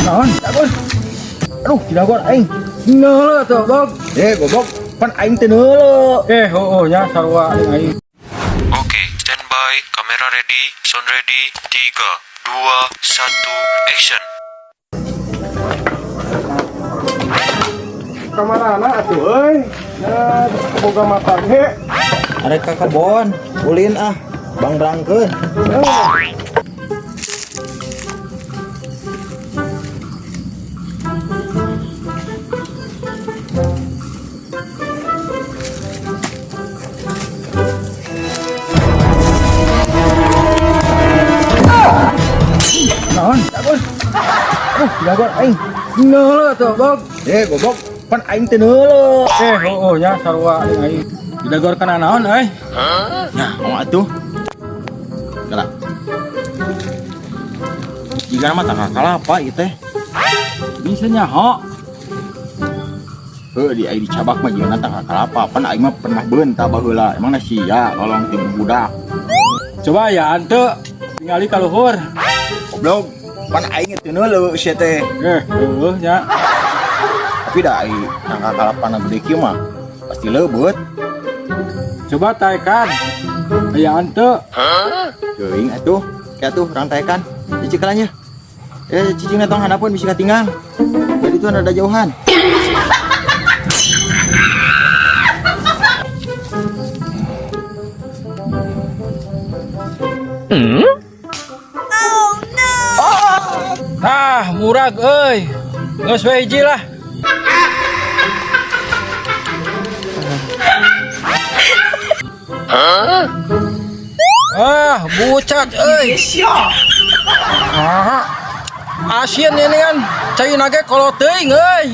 Naon, Dagon. Aduh, Dagon aing. Ngeuleuh tuh, Bob. Goblok, pan aing teu neuleuh. Oh nya sarua aing. Oke, standby, kamera ready, sound ready, 3, 2, 1, action. Kamarana atuh euy. Ya, boga mata ge. Arek ka kebon, ulin ah. Bang berangkeun. Naon, Dagon. Aduh, Dagon aing. Ngeuleuh tuh, Bob. Goblok, pan aing teu neuleuh. Nya sarua aing. Didagor kana naon euy? Nah, mau atuh. Galak. Jika mah tangga kalapa ieu teh. Bisa nyaho. Di aing dicabak mah jieuna tangga kalapa. Pan aing mah pernah beunta baheula. Emang sia tolong tim budak. Coba ya ante tingali ka luhur. Goblok, pan aing teu neuleuh sia teh. Heueuh nya. Tapi da aing tangga kalapana gede kieu mah pasti leubeut. Coba taekan. Aya ante. Geuing atuh. Kayak atuh rantaikan. Cicing kalanya. Cicingna tong handapun bisi katinggal. Jadi itu ada jauhan. Murag euy. Geus we hiji lah. Bucat euy. Asin ini kan cai nage kalau teuing euy.